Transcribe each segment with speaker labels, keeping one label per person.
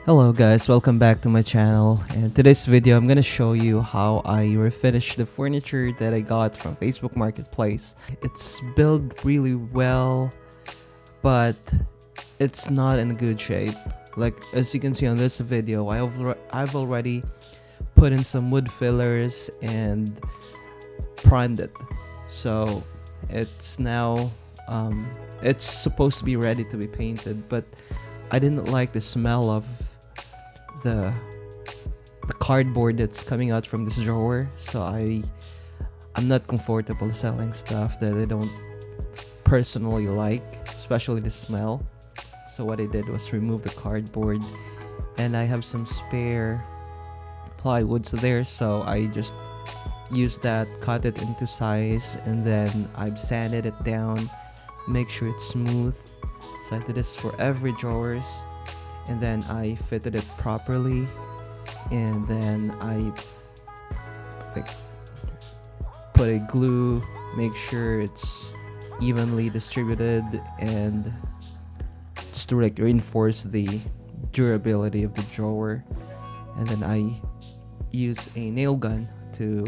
Speaker 1: Hello guys, welcome back to my channel. And today's video I'm gonna show you how I refinish the furniture that I got from Facebook Marketplace. It's built really well, but it's not in good shape. Like as you can see on this video, I've already put in some wood fillers and primed it. So it's now it's supposed to be ready to be painted, but I didn't like the smell of the cardboard that's coming out from this drawer, so I'm not comfortable selling stuff that I don't personally like, especially the smell. So what I did was remove the cardboard, and I have some spare plywoods there, so I just used that, cut it into size, and then I've sanded it down, make sure it's smooth. So I did this for every drawers, and then I fitted it properly, and then I put a glue, make sure it's evenly distributed, and just to reinforce the durability of the drawer. And then I use a nail gun to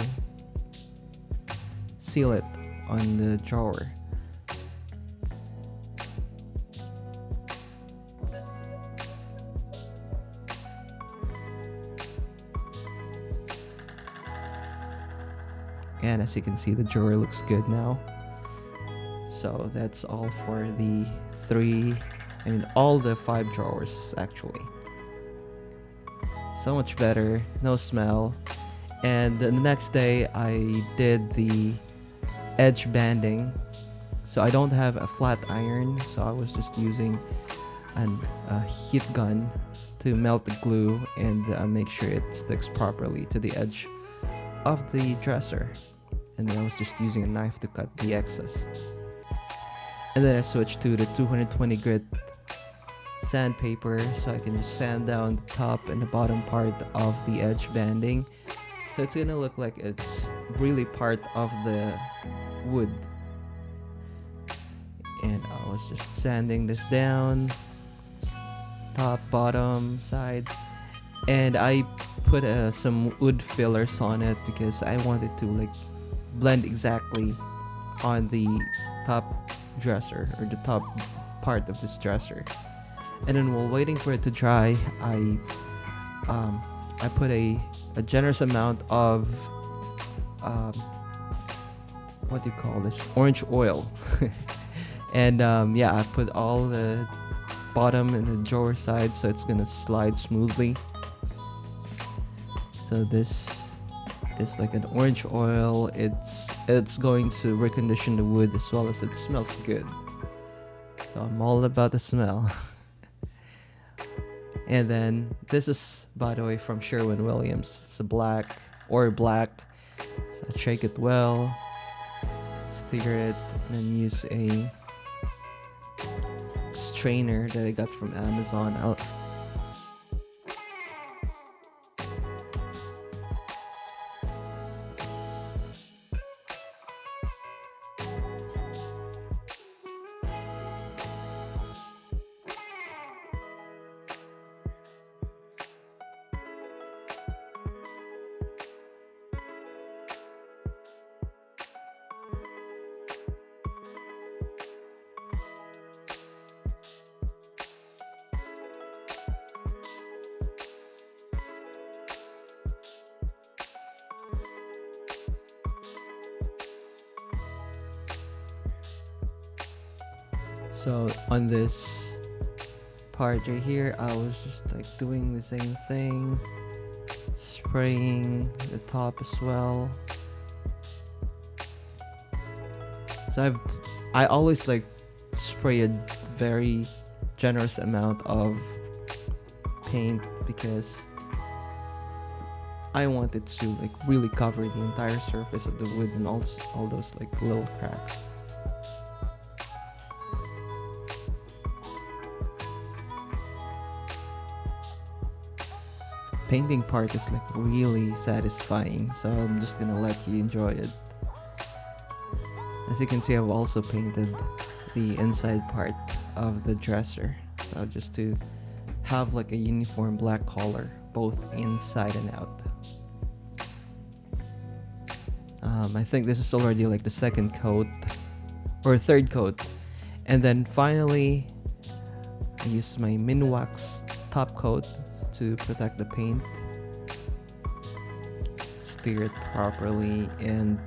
Speaker 1: seal it on the drawer. And as you can see, the drawer looks good now. So that's all for all the 5 drawers actually. So much better, no smell. And the next day I did the edge banding. So I don't have a flat iron, so I was just using a heat gun to melt the glue and make sure it sticks properly to the edge of the dresser. And then I was just using a knife to cut the excess. And then I switched to the 220 grit sandpaper, so I can just sand down the top and the bottom part of the edge banding, so it's gonna look like it's really part of the wood. And I was just sanding this down, top, bottom, side, and I put some wood fillers on it because I wanted to blend exactly on the top dresser, or the top part of this dresser. And then while waiting for it to dry, I put a generous amount of what do you call this, orange oil. And I put all the bottom and the drawer side, so it's gonna slide smoothly. So this is like an orange oil. It's going to recondition the wood as well as it smells good. So I'm all about the smell. And then this is, by the way, from Sherwin-Williams. It's a black. So shake it well, stir it, and then use a strainer that I got from Amazon. So on this part right here, I was just doing the same thing, spraying the top as well. So I always spray a very generous amount of paint because I want it to really cover the entire surface of the wood and also all those little cracks. Painting part is really satisfying, so I'm just gonna let you enjoy it. As you can see, I've also painted the inside part of the dresser, so just to have like a uniform black color both inside and out. I think this is already like the second coat or third coat, and then finally I use my Minwax top coat to protect the paint. Stir it properly, and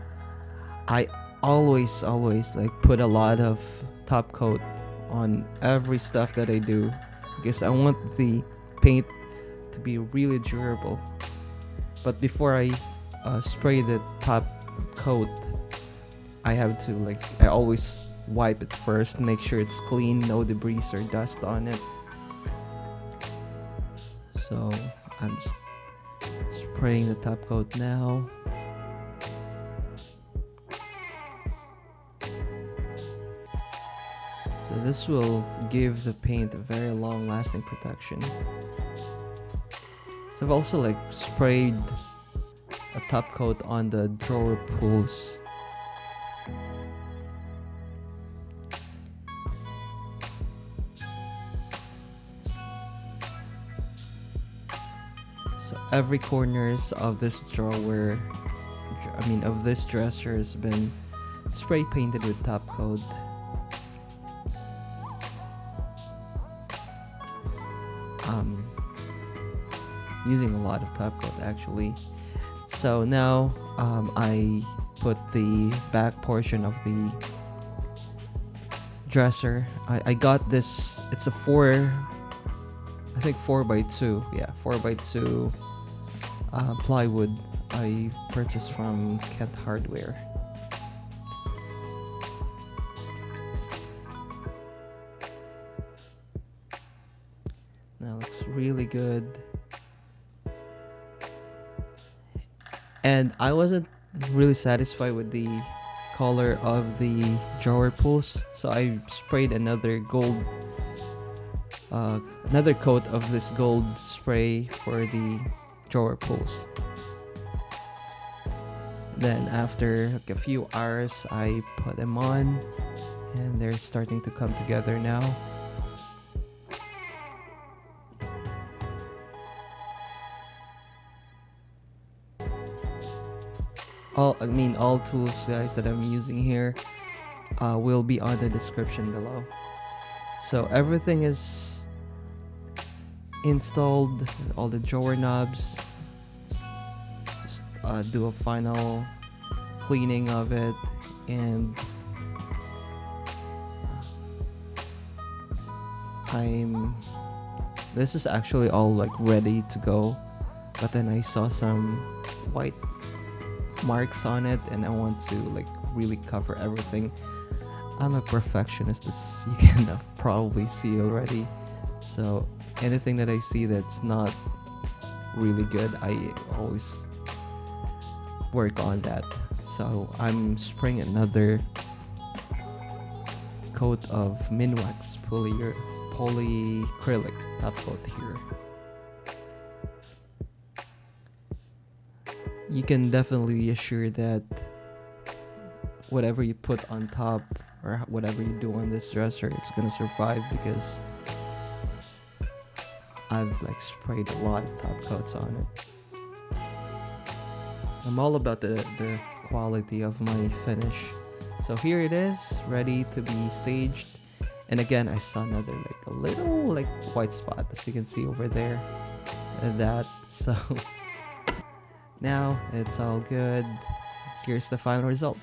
Speaker 1: I always like put a lot of top coat on every stuff that I do because I want the paint to be really durable. But before I spray the top coat, I have to I always wipe it first, make sure it's clean, no debris or dust on it. So I'm just spraying the top coat now. So this will give the paint a very long lasting protection. So I've also sprayed a top coat on the drawer pulls. So every corners of this drawer, of this dresser has been spray painted with top coat. Using a lot of top coat actually. So now I put the back portion of the dresser. I got this, it's a 4x2, yeah, 4x2 plywood I purchased from Kent Hardware. Now looks really good. And I wasn't really satisfied with the color of the drawer pulls, so I sprayed another coat of this gold spray for the drawer pulls. Then after a few hours, I put them on, and they're starting to come together now. All tools, guys, that I'm using here will be on the description below. So everything is installed, all the drawer knobs. Just do a final cleaning of it, and this is actually all ready to go, but then I saw some white marks on it, and I want to really cover everything. I'm a perfectionist, as you can probably see already. So anything that I see that's not really good, I always work on that. So I'm spraying another coat of Minwax polyacrylic top coat here. You can definitely be assured that whatever you put on top or whatever you do on this dresser, it's gonna survive, because I've sprayed a lot of top coats on it. I'm all about the quality of my finish. So here it is, ready to be staged. And again, I saw another a little white spot, as you can see over there, and that. So now it's all good. Here's the final result.